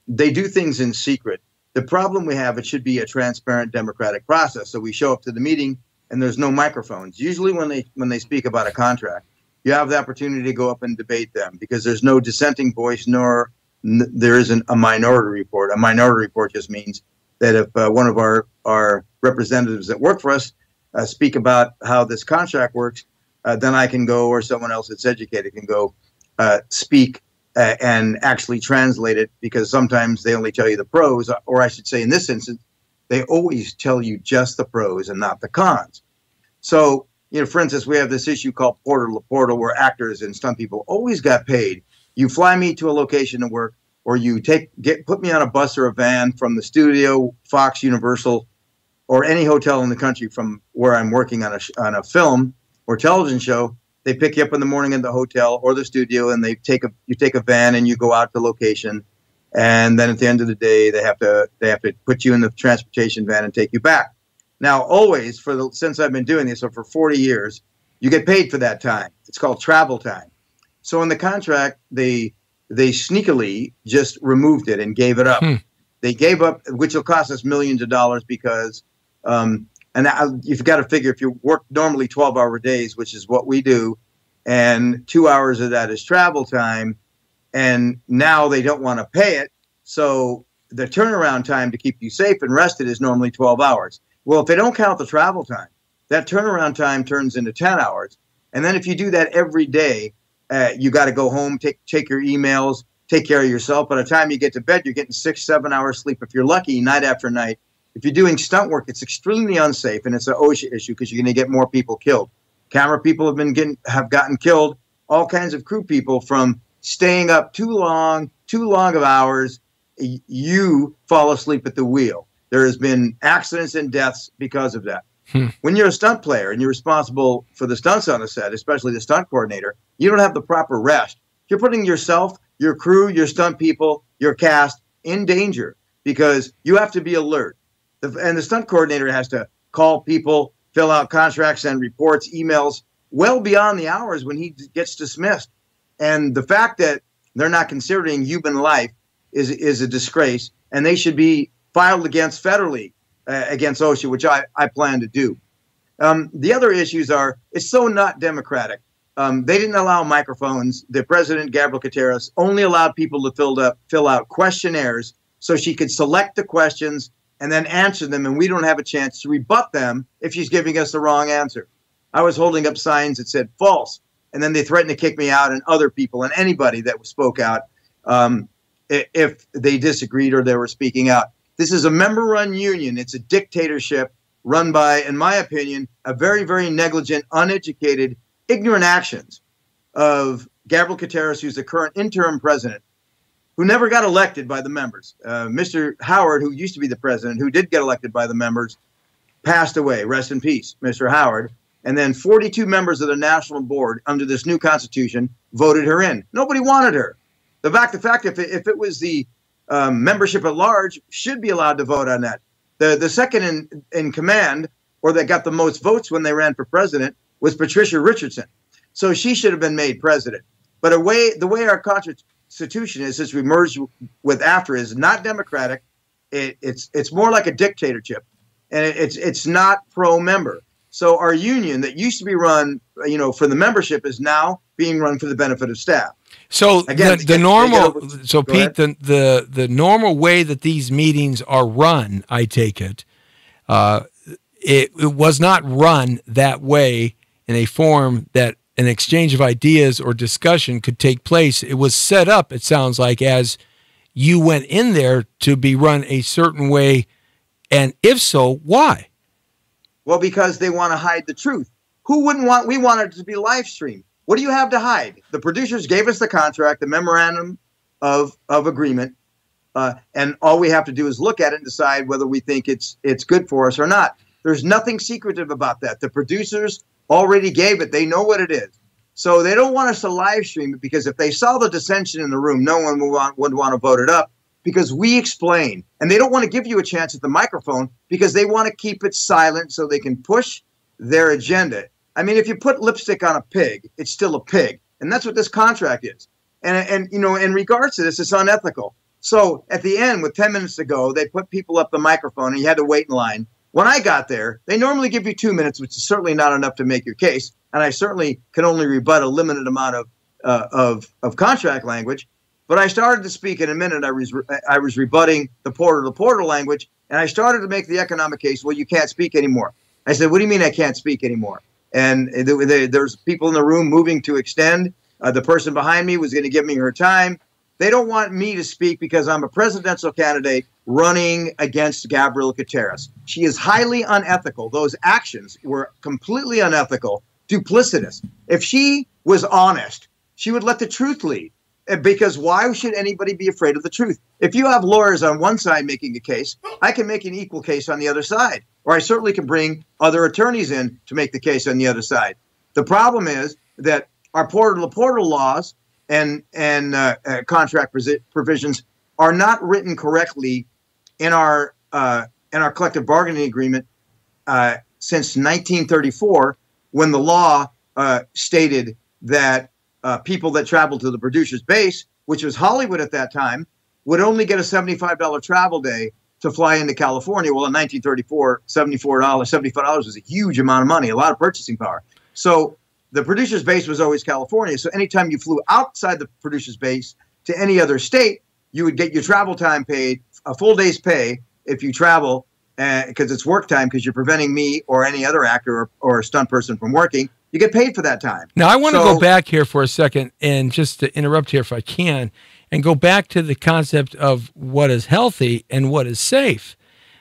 they do things in secret. The problem we have, it should be a transparent democratic process. So we show up to the meeting and there's no microphones. Usually when they speak about a contract, you have the opportunity to go up and debate them because there's no dissenting voice, nor there isn't a minority report. A minority report just means that if one of our representatives that work for us speak about how this contract works, then I can go, or someone else that's educated can go speak and actually translate it, because sometimes they only tell you the pros, or I should say in this instance, they always tell you just the pros and not the cons. So, for instance, we have this issue called Portal to Portal, where actors and stunt people always got paid. You fly me to a location to work, or you put me on a bus or a van from the studio, Fox, Universal, or any hotel in the country from where I'm working on a film or television show. They pick you up in the morning in the hotel or the studio, and you take a van and you go out to location, and then at the end of the day, they have to put you in the transportation van and take you back. Now, always since I've been doing this, so for 40 years, you get paid for that time. It's called travel time. So in the contract, they sneakily just removed it and gave it up. They gave up, which will cost us millions of dollars, because you've got to figure, if you work normally 12-hour days, which is what we do, and 2 hours of that is travel time, and now they don't want to pay it, so the turnaround time to keep you safe and rested is normally 12 hours. Well, if they don't count the travel time, that turnaround time turns into 10 hours. And then if you do that every day, you got to go home, check your emails, take care of yourself. By the time you get to bed, you're getting 6-7 hours sleep if you're lucky, night after night. If you're doing stunt work, it's extremely unsafe, and it's an OSHA issue because you're going to get more people killed. Camera people have gotten killed. All kinds of crew people from staying up too long of hours. You fall asleep at the wheel. There has been accidents and deaths because of that. When you're a stunt player and you're responsible for the stunts on the set, especially the stunt coordinator, you don't have the proper rest. You're putting yourself, your crew, your stunt people, your cast in danger because you have to be alert. And the stunt coordinator has to call people, fill out contracts and reports, emails, well beyond the hours when he gets dismissed. And the fact that they're not considering human life is a disgrace, and they should be filed against federally against OSHA, which I plan to do. The other issues are, it's so not democratic. They didn't allow microphones. The president, Gabriel Gutierrez, only allowed people to fill out questionnaires so she could select the questions and then answer them, and we don't have a chance to rebut them if she's giving us the wrong answer. I was holding up signs that said false, and then they threatened to kick me out and other people and anybody that spoke out if they disagreed or they were speaking out. This is a member-run union. It's a dictatorship run by, in my opinion, a very, very negligent, uneducated, ignorant actions of Gabriel Gutierrez, who's the current interim president, who never got elected by the members. Mr. Howard, who used to be the president, who did get elected by the members, passed away. Rest in peace, Mr. Howard. And then 42 members of the national board under this new constitution voted her in. Nobody wanted her. The fact, if it was the membership at large, should be allowed to vote on that. The second in command, or that got the most votes when they ran for president, was Patricia Richardson. So she should have been made president. But the way our Constitution is, as we merged with after, is not democratic. It's more like a dictatorship, and it's not pro-member. So our union that used to be run, for the membership is now being run for the benefit of staff. So again, the normal way that these meetings are run, I take it, it was not run that way in a form that an exchange of ideas or discussion could take place. It was set up, it sounds like, as you went in there to be run a certain way. And if so, why? Well, because they want to hide the truth. Who wouldn't want? We wanted it to be live streamed. What do you have to hide? The producers gave us the contract, the memorandum of agreement, and all we have to do is look at it and decide whether we think it's good for us or not. There's nothing secretive about that. The producers already gave it. They know what it is. So they don't want us to live stream it, because if they saw the dissension in the room, no one would want to vote it up, because we explain. And they don't want to give you a chance at the microphone because they want to keep it silent so they can push their agenda. I mean, if you put lipstick on a pig, it's still a pig. And that's what this contract is. And in regards to this, it's unethical. So at the end, with 10 minutes to go, they put people up the microphone and you had to wait in line. When I got there, they normally give you 2 minutes, which is certainly not enough to make your case. And I certainly can only rebut a limited amount of contract language. But I started to speak in a minute. I was rebutting the porter language, and I started to make the economic case. Well, you can't speak anymore. I said, what do you mean I can't speak anymore? And there's people in the room moving to extend. The person behind me was going to give me her time. They don't want me to speak because I'm a presidential candidate running against Gabriel Gutierrez. She is highly unethical. Those actions were completely unethical, duplicitous. If she was honest, she would let the truth lead. Because why should anybody be afraid of the truth? If you have lawyers on one side making a case, I can make an equal case on the other side. Or I certainly can bring other attorneys in to make the case on the other side. The problem is that our porter laws and contract provisions are not written correctly in our collective bargaining agreement since 1934, when the law stated that people that traveled to the producer's base, which was Hollywood at that time, would only get a $75 travel day to fly into California. Well, in 1934, $75 was a huge amount of money, a lot of purchasing power. So the producer's base was always California. So anytime you flew outside the producer's base to any other state, you would get your travel time paid, a full day's pay if you travel, because it's work time, because you're preventing me or any other actor or stunt person from working. You get paid for that time. Now, I want to go back here for a second, and just to interrupt here if I can, and go back to the concept of what is healthy and what is safe.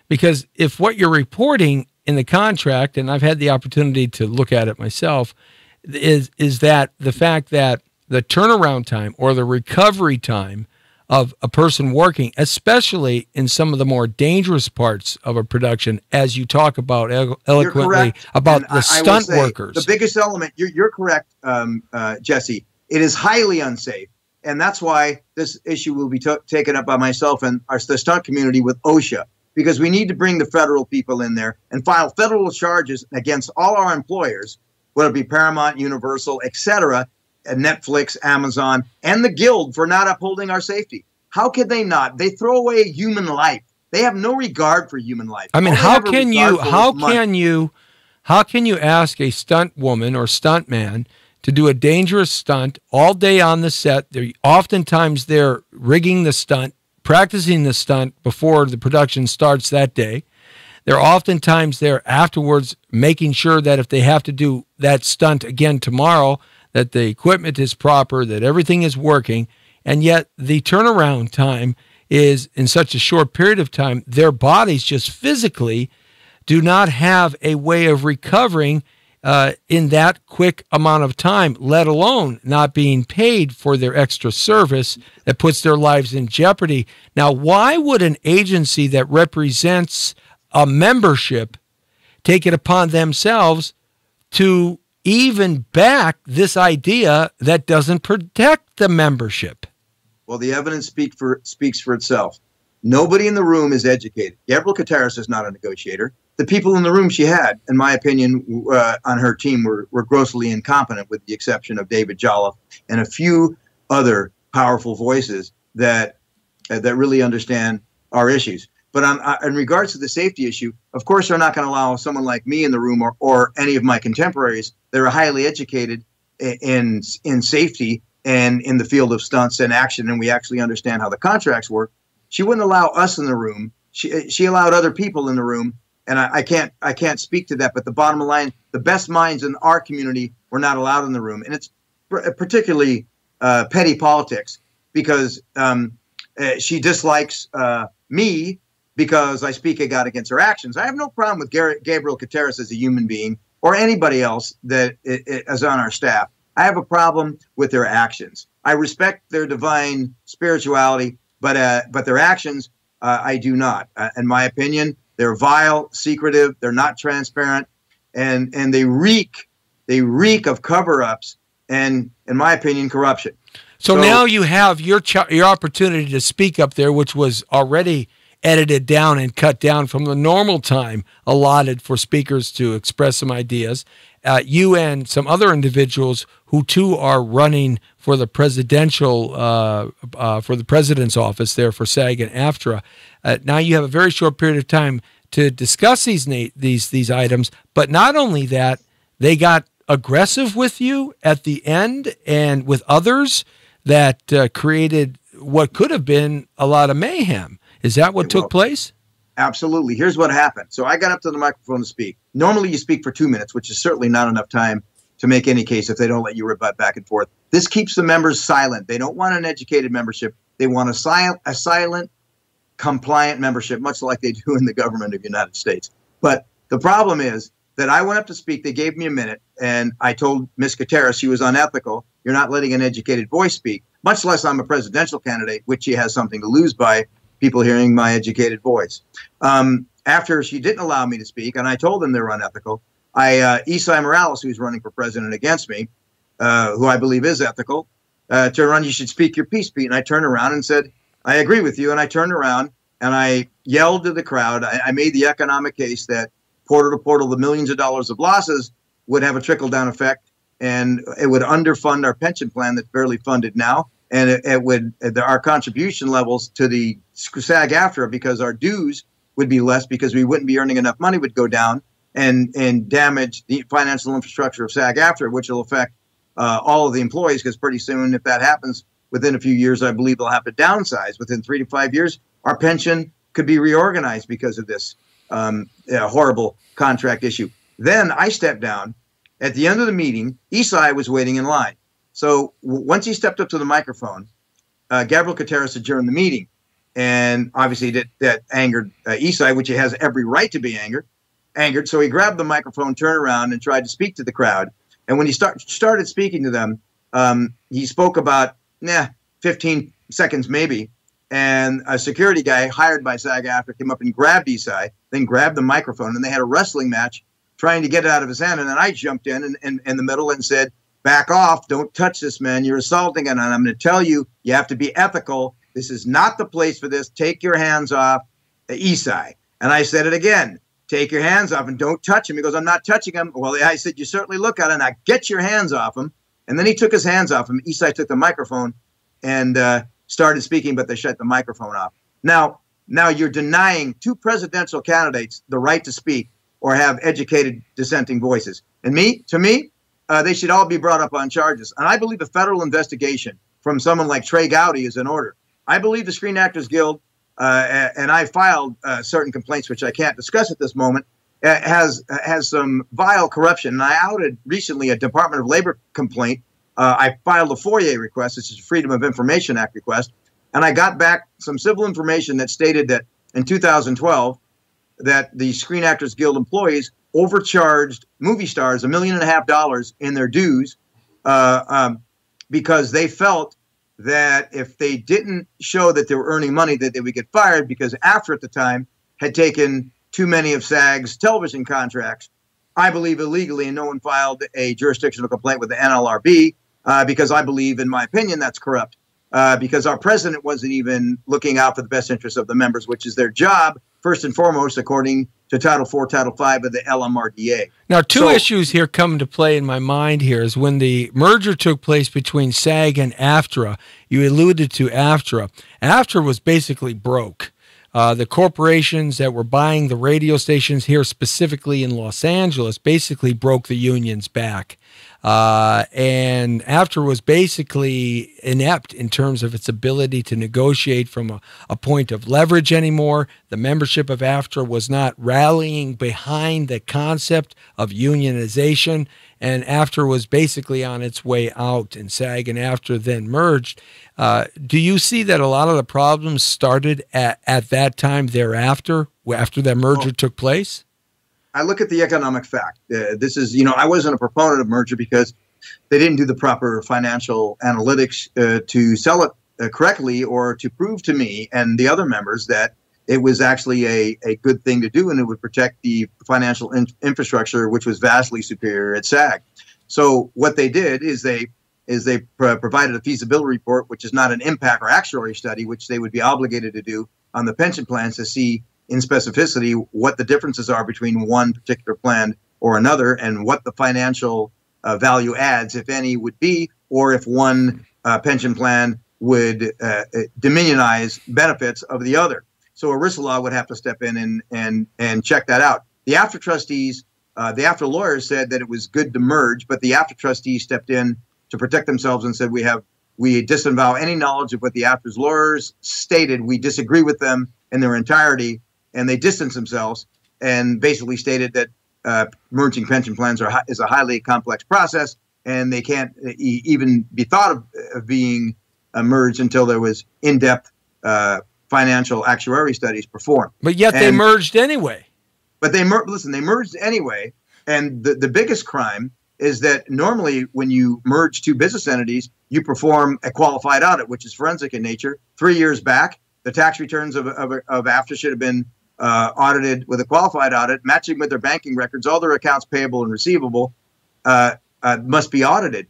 Because if what you're reporting in the contract, and I've had the opportunity to look at it myself, is that the fact that the turnaround time or the recovery time of a person working, especially in some of the more dangerous parts of a production, as you talk about eloquently about the stunt workers. The biggest element, you're correct, Jesse. It is highly unsafe. And that's why this issue will be taken up by myself and the stunt community with OSHA, because we need to bring the federal people in there and file federal charges against all our employers, whether it be Paramount, Universal, etc., Netflix, Amazon, and the Guild for not upholding our safety. How could they not? They throw away human life. They have no regard for human life. I mean, how can you ask a stunt woman or stunt man to do a dangerous stunt all day on the set? Oftentimes they're rigging the stunt practicing the stunt before the production starts that day. They're oftentimes there afterwards, making sure that if they have to do that stunt again tomorrow, that the equipment is proper, that everything is working. And yet the turnaround time is in such a short period of time, their bodies just physically do not have a way of recovering in that quick amount of time, let alone not being paid for their extra service that puts their lives in jeopardy. Now, why would an agency that represents a membership take it upon themselves to even back this idea that doesn't protect the membership? Well, the evidence speaks for itself. Nobody in the room is educated. Gabrielle Gutierrez is not a negotiator. The people in the room she had, in my opinion, on her team were grossly incompetent, with the exception of David Jolliffe and a few other powerful voices that really understand our issues. But in regards to the safety issue, of course, they're not going to allow someone like me in the room or any of my contemporaries that are highly educated in safety and in the field of stunts and action, and we actually understand how the contracts work. She wouldn't allow us in the room. She allowed other people in the room, and I can't speak to that. But the bottom line, the best minds in our community were not allowed in the room, and it's particularly petty politics, because she dislikes me because I speak out against her actions. I have no problem with Gabrielle Gutierrez as a human being or anybody else that is on our staff. I have a problem with their actions. I respect their divine spirituality, but their actions, I do not. In my opinion, they're vile, secretive, they're not transparent, and they reek of cover-ups and, in my opinion, corruption. So now you have your opportunity to speak up there, which was already edited down and cut down from the normal time allotted for speakers to express some ideas. You and some other individuals who too are running for the presidential, for the president's office there for SAG and AFTRA. Now you have a very short period of time to discuss these items. But not only that, they got aggressive with you at the end and with others that created what could have been a lot of mayhem. Is that what took place? Absolutely. Here's what happened. So I got up to the microphone to speak. Normally you speak for 2 minutes, which is certainly not enough time to make any case if they don't let you rebut back and forth. This keeps the members silent. They don't want an educated membership. They want a silent, compliant membership, much like they do in the government of the United States. But the problem is that I went up to speak. They gave me a minute, and I told Ms. Gutierrez she was unethical. You're not letting an educated voice speak, much less I'm a presidential candidate, which she has something to lose by people hearing my educated voice. After she didn't allow me to speak, and I told them they're unethical, Isai Morales, who's running for president against me, who I believe is ethical, turned around, you should speak your piece, Pete. And I turned around and said, I agree with you. And I turned around and I yelled to the crowd. I made the economic case that portal to portal, the millions of dollars of losses would have a trickle-down effect, and it would underfund our pension plan that's barely funded now. And it would, our contribution levels to the SAG-AFTRA, because our dues would be less because we wouldn't be earning enough money, would go down and damage the financial infrastructure of SAG-AFTRA, which will affect all of the employees, because pretty soon, if that happens, within a few years, I believe they'll have to downsize. Within 3 to 5 years, our pension could be reorganized because of this horrible contract issue. Then I stepped down. At the end of the meeting, Isai was waiting in line. So once he stepped up to the microphone, Gabrielle Gutierrez adjourned the meeting. And obviously that angered Isai, which he has every right to be angered. So he grabbed the microphone, turned around, and tried to speak to the crowd. And when he started speaking to them, he spoke about 15 seconds maybe. And a security guy hired by SAG-AFTRA came up and grabbed Isai, then grabbed the microphone, and they had a wrestling match trying to get it out of his hand. And then I jumped in the middle and said, back off, don't touch this, man. You're assaulting him. And I'm going to tell you, you have to be ethical. This is not the place for this. Take your hands off Isai. And I said it again, take your hands off and don't touch him. He goes, I'm not touching him. Well, I said, you certainly look at it. Now get your hands off him. And then he took his hands off him. Isai took the microphone and started speaking, but they shut the microphone off. Now you're denying 2 presidential candidates the right to speak or have educated dissenting voices. And to me, they should all be brought up on charges. And I believe a federal investigation from someone like Trey Gowdy is in order. I believe the Screen Actors Guild, and I filed certain complaints, which I can't discuss at this moment, has some vile corruption. And I outed recently a Department of Labor complaint. I filed a FOIA request, which is a Freedom of Information Act request, and I got back some civil information that stated that in 2012 that the Screen Actors Guild employees overcharged movie stars $1.5 million in their dues because they felt that if they didn't show that they were earning money, that they would get fired, because AFTRA at the time had taken too many of SAG's television contracts, I believe illegally, and no one filed a jurisdictional complaint with the NLRB because I believe, in my opinion, that's corrupt. Because our president wasn't even looking out for the best interests of the members, which is their job, first and foremost, according to Title IV, Title V of the LMRDA. Now, two issues here come into play in my mind here is when the merger took place between SAG and AFTRA, you alluded to AFTRA. AFTRA was basically broke. The corporations that were buying the radio stations here, specifically in Los Angeles, basically broke the union's back. And AFTRA was basically inept in terms of its ability to negotiate from a point of leverage anymore. The membership of AFTRA was not rallying behind the concept of unionization, and AFTRA was basically on its way out, and SAG and AFTRA then merged. Do you see that a lot of the problems started at that time thereafter, after that merger took place? I look at the economic fact. This is, I wasn't a proponent of merger because they didn't do the proper financial analytics to sell it correctly, or to prove to me and the other members that it was actually a good thing to do and it would protect the financial infrastructure, which was vastly superior at SAG. So what they did is they provided a feasibility report, which is not an impact or actuary study, which they would be obligated to do on the pension plans to see in specificity what the differences are between one particular plan or another, and what the financial value adds, if any, would be, or if one pension plan would diminionize benefits of the other. So ERISA law would have to step in and check that out. The AFTRA trustees, the AFTRA lawyers said that it was good to merge, but the AFTRA trustees stepped in to protect themselves and said, we disavow any knowledge of what the AFTRA's lawyers stated. We disagree with them in their entirety. And they distanced themselves and basically stated that merging pension plans is a highly complex process, and they can't even be thought of being merged until there was in-depth financial actuary studies performed. But yet they merged anyway. But they merged anyway. And the biggest crime is that normally when you merge two business entities, you perform a qualified audit, which is forensic in nature. 3 years back, the tax returns of AFTRA should have been audited with a qualified audit, matching with their banking records. All their accounts payable and receivable must be audited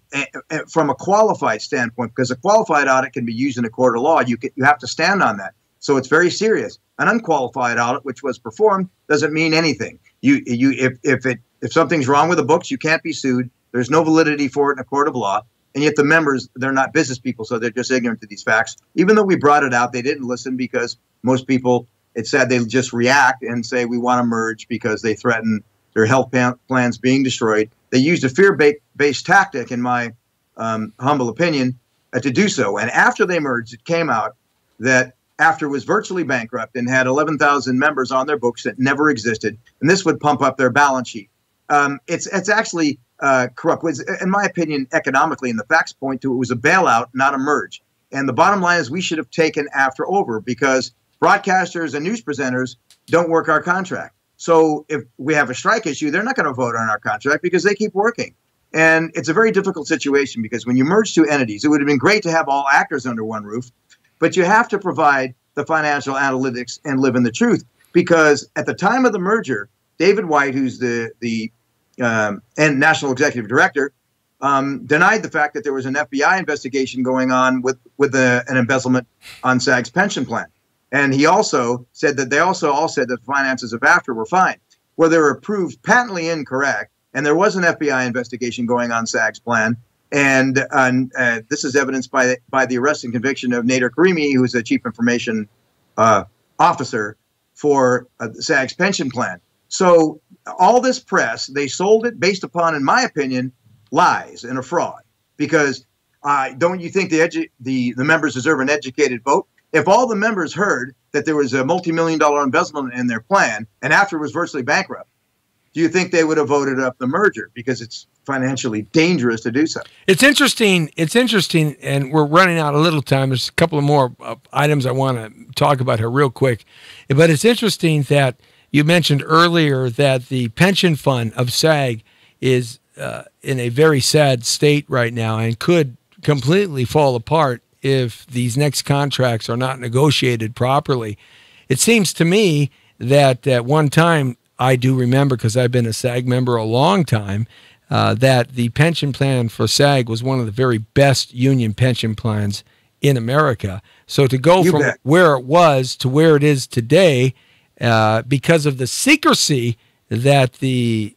from a qualified standpoint, because a qualified audit can be used in a court of law. You have to stand on that. So it's very serious. An unqualified audit, which was performed, doesn't mean anything. If something's wrong with the books, you can't be sued. There's no validity for it in a court of law. And yet the members, they're not business people, so they're just ignorant to these facts. Even though we brought it out, they didn't listen, because most people, it's sad, they just react and say we want to merge because they threaten their health plans being destroyed. They used a fear-based tactic, in my humble opinion, to do so. And after they merged, it came out that AFTRA was virtually bankrupt and had 11,000 members on their books that never existed. And this would pump up their balance sheet. It's actually corrupt. In my opinion, economically, and the facts point to it was a bailout, not a merge. And the bottom line is we should have taken AFTRA over, because broadcasters and news presenters don't work our contract. So if we have a strike issue, they're not going to vote on our contract because they keep working. And it's a very difficult situation, because when you merge two entities, it would have been great to have all actors under one roof, but you have to provide the financial analytics and live in the truth. Because at the time of the merger, David White, who's the National Executive Director, denied the fact that there was an FBI investigation going on with an embezzlement on SAG's pension plan. And he also said that they also all said that the finances of AFTRA were fine. Well, they were proved patently incorrect, and there was an FBI investigation going on SAG's plan. And this is evidenced by the arrest and conviction of Nader Karimi, who is the chief information officer for SAG's pension plan. So all this press, they sold it based upon, in my opinion, lies and a fraud. Because don't you think the members deserve an educated vote? if all the members heard that there was a multi-million-dollar embezzlement in their plan, and after it was virtually bankrupt, do you think they would have voted up the merger? Because it's financially dangerous to do so. It's interesting. It's interesting, and we're running out of little time. There's a couple of more items I want to talk about here real quick. But it's interesting that you mentioned earlier that the pension fund of SAG is in a very sad state right now and could completely fall apart if these next contracts are not negotiated properly. It seems to me that at one time, I do remember, because I've been a SAG member a long time, that the pension plan for SAG was one of the very best union pension plans in America. So to go from where it was to where it is today, because of the secrecy that the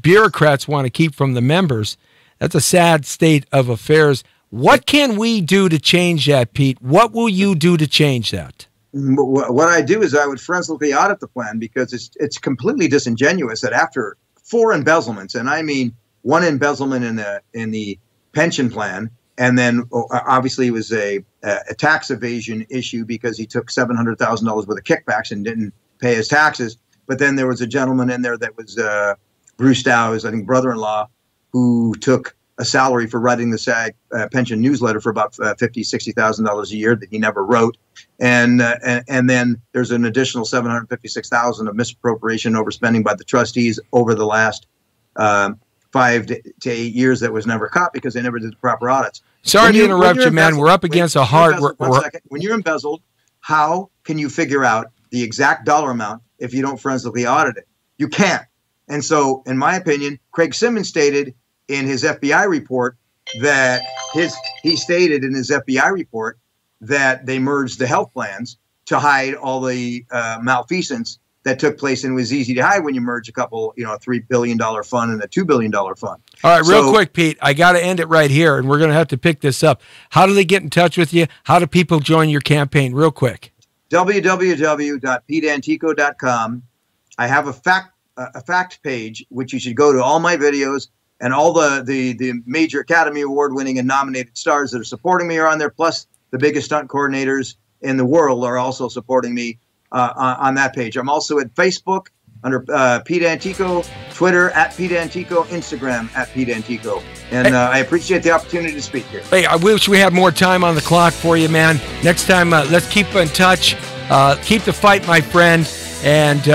bureaucrats want to keep from the members, that's a sad state of affairs. What can we do to change that, Pete? What will you do to change that? What I do is I would forensically audit the plan, because it's completely disingenuous that after 4 embezzlements, and I mean one embezzlement in the pension plan, and then obviously it was a tax evasion issue because he took $700,000 worth of kickbacks and didn't pay his taxes. But then there was a gentleman in there that was Bruce Dow's, I think, brother-in-law, who took a salary for writing the SAG pension newsletter for about $50,000, $60,000 a year that he never wrote, and then there's an additional $756,000 of misappropriation, overspending by the trustees over the last 5 to 8 years that was never caught because they never did the proper audits. Sorry to interrupt you, man. We're up against a hard. When you're embezzled, how can you figure out the exact dollar amount if you don't forensically audit it? You can't. And so, in my opinion, Craig Simmons stated in his FBI report that he stated in his FBI report that they merged the health plans to hide all the malfeasance that took place, and it was easy to hide when you merge a couple, a $3 billion fund and a $2 billion fund. All right, real quick, Pete, I got to end it right here, and we're going to have to pick this up. How do they get in touch with you? How do people join your campaign? Real quick. www.peteantico.com. I have a fact page, which you should go to all my videos, and all the major Academy Award winning and nominated stars that are supporting me are on there. Plus, the biggest stunt coordinators in the world are also supporting me on that page. I'm also at Facebook under Pete Antico, Twitter at Pete Antico, Instagram at Pete Antico. And I appreciate the opportunity to speak here. Hey, I wish we had more time on the clock for you, man. Next time, let's keep in touch. Keep the fight, my friend. And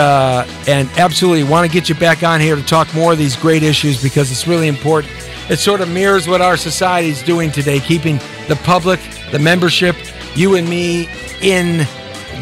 absolutely want to get you back on here to talk more of these great issues, because it's really important. It sort of mirrors what our society is doing today, keeping the public, the membership, you and me in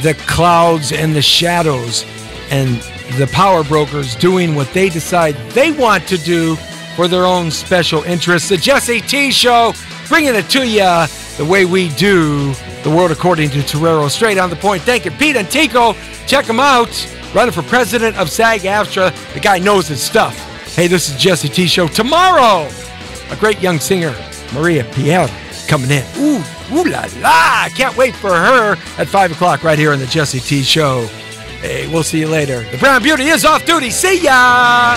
the clouds and the shadows, and the power brokers doing what they decide they want to do for their own special interests. The Jesse T Show, bringing it to you the way we do the world according to Torero. Straight on the point. Thank you, Pete Antico. Check him out. Running for president of SAG-AFTRA. The guy knows his stuff. Hey, this is Jesse T Show. Tomorrow, a great young singer, Maria Pierre, coming in. Ooh la la. Can't wait for her at 5 o'clock right here on the Jesse T Show. Hey, we'll see you later. The Brown Beauty is off duty. See ya.